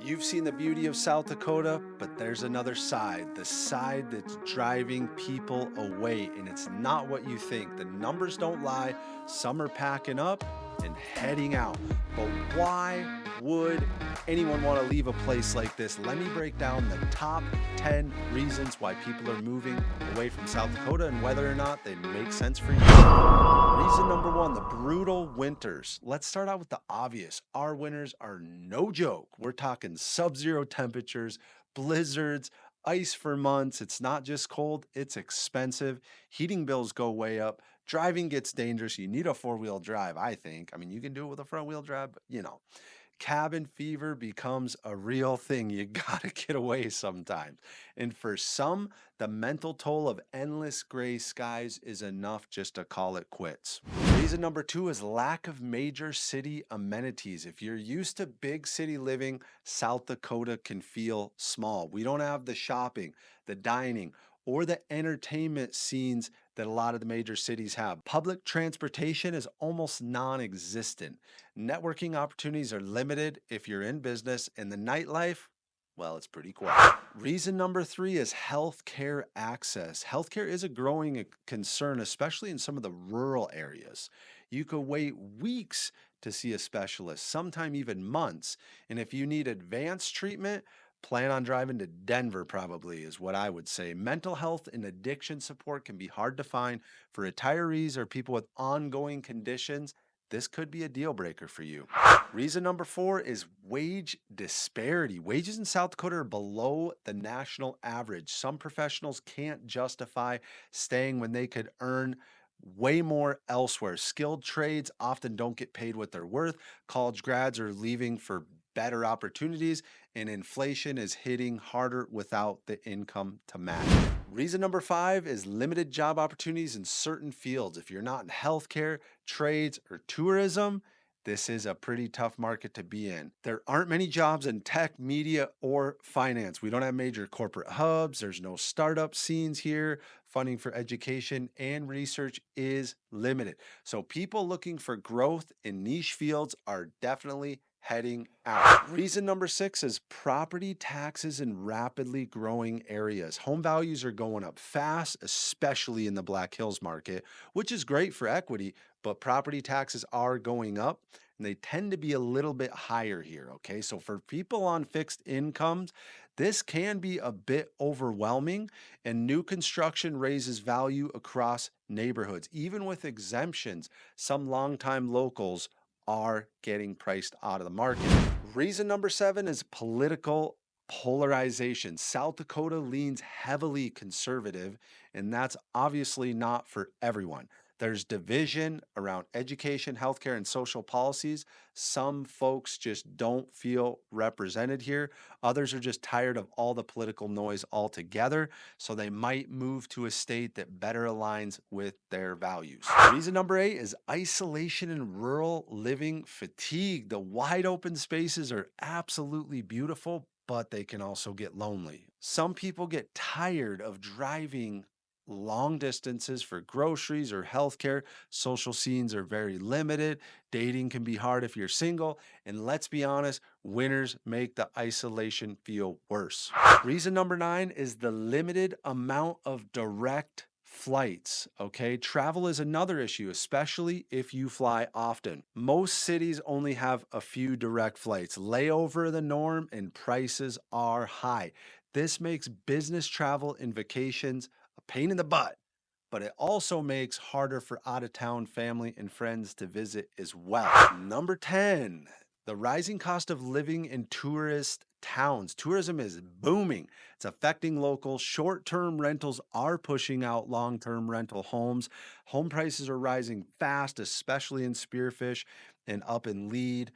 You've seen the beauty of South Dakota, but there's another side, the side that's driving people away, and it's not what you think. The numbers don't lie. Some are packing up and heading out. But why would anyone want to leave a place like this? Let me break down the top 10 reasons why people are moving away from South Dakota and whether or not they make sense for you. Reason number one, the brutal winters. Let's start out with the obvious. Our winters are no joke. We're talking sub-zero temperatures, blizzards, ice for months. It's not just cold, it's expensive. Heating bills go way up. Driving gets dangerous. You need a four-wheel drive, I think. I mean, you can do it with a front-wheel drive, but cabin fever becomes a real thing. You gotta get away sometimes. And for some, the mental toll of endless gray skies is enough just to call it quits. Reason number two is lack of major city amenities. If you're used to big city living, South Dakota can feel small. We don't have the shopping, the dining, or the entertainment scenes that a lot of the major cities have. Public transportation is almost non existent. Networking opportunities are limited if you're in business, and the nightlife, well, it's pretty quiet. Reason number three is healthcare access. Healthcare is a growing concern, especially in some of the rural areas. You could wait weeks to see a specialist, sometime even months. And if you need advanced treatment, plan on driving to Denver, probably, is what I would say. Mental health and addiction support can be hard to find for retirees or people with ongoing conditions. This could be a deal breaker for you. Reason number four is wage disparity. Wages in South Dakota are below the national average. Some professionals can't justify staying when they could earn way more elsewhere. Skilled trades often don't get paid what they're worth. College grads are leaving for better opportunities, and inflation is hitting harder without the income to match. Reason number five is limited job opportunities in certain fields. If you're not in healthcare, trades, or tourism, this is a pretty tough market to be in. There aren't many jobs in tech, media, or finance. We don't have major corporate hubs. There's no startup scenes here. Funding for education and research is limited. So people looking for growth in niche fields are definitely heading out. Reason number six is property taxes in rapidly growing areas. Home values are going up fast, especially in the Black Hills market, which is great for equity, but property taxes are going up and they tend to be a little bit higher here. Okay. So for people on fixed incomes, this can be a bit overwhelming, and new construction raises value across neighborhoods. Even with exemptions, some longtime locals are getting priced out of the market. Reason number seven is political polarization. South Dakota leans heavily conservative, and that's obviously not for everyone. There's division around education, healthcare, and social policies. Some folks just don't feel represented here. Others are just tired of all the political noise altogether, so they might move to a state that better aligns with their values. Reason number eight is isolation and rural living fatigue. The wide open spaces are absolutely beautiful, but they can also get lonely. Some people get tired of driving long distances for groceries or healthcare. Social scenes are very limited. Dating can be hard if you're single. And let's be honest, winters make the isolation feel worse. Reason number nine is the limited amount of direct flights. Okay. Travel is another issue, especially if you fly often. Most cities only have a few direct flights. Layover the norm and prices are high. This makes business travel and vacations a pain in the butt, but it also makes harder for out of town family and friends to visit as well. Number 10, the rising cost of living in tourist towns. Tourism is booming. It's affecting locals. Short term rentals are pushing out long term rental homes. Home prices are rising fast, especially in Spearfish and up in Lead.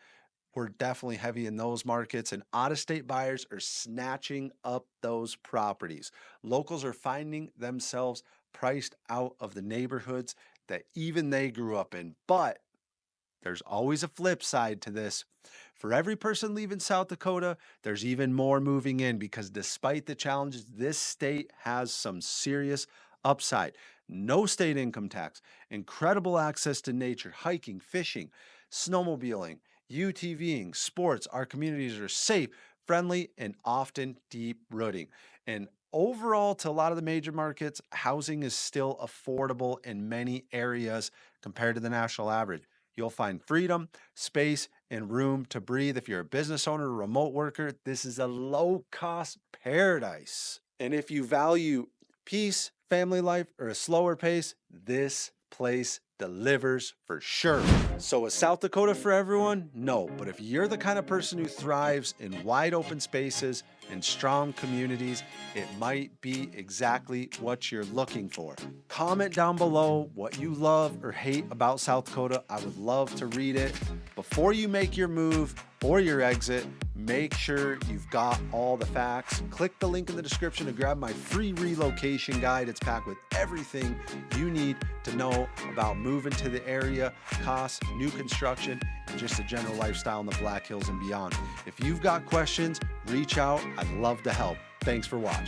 We're definitely heavy in those markets, and out of state buyers are snatching up those properties. Locals are finding themselves priced out of the neighborhoods that even they grew up in. But there's always a flip side to this. For every person leaving South Dakota, there's even more moving in, because despite the challenges, this state has some serious upside. No state income tax, incredible access to nature, hiking, fishing, snowmobiling, UTVing, sports. Our communities are safe, friendly, and often deep rooting. And overall, to a lot of the major markets, housing is still affordable in many areas compared to the national average. You'll find freedom, space, and room to breathe. If you're a business owner or remote worker, this is a low cost paradise. And if you value peace, family life, or a slower pace, this place delivers for sure. So is South Dakota for everyone? No, but if you're the kind of person who thrives in wide open spaces and strong communities, it might be exactly what you're looking for. Comment down below what you love or hate about South Dakota. I would love to read it. Before you make your move or your exit, make sure you've got all the facts. Click the link in the description to grab my free relocation guide. It's packed with everything you need to know about moving to the area, costs, new construction, and just a general lifestyle in the Black Hills and beyond. If you've got questions, reach out. I'd love to help. Thanks for watching.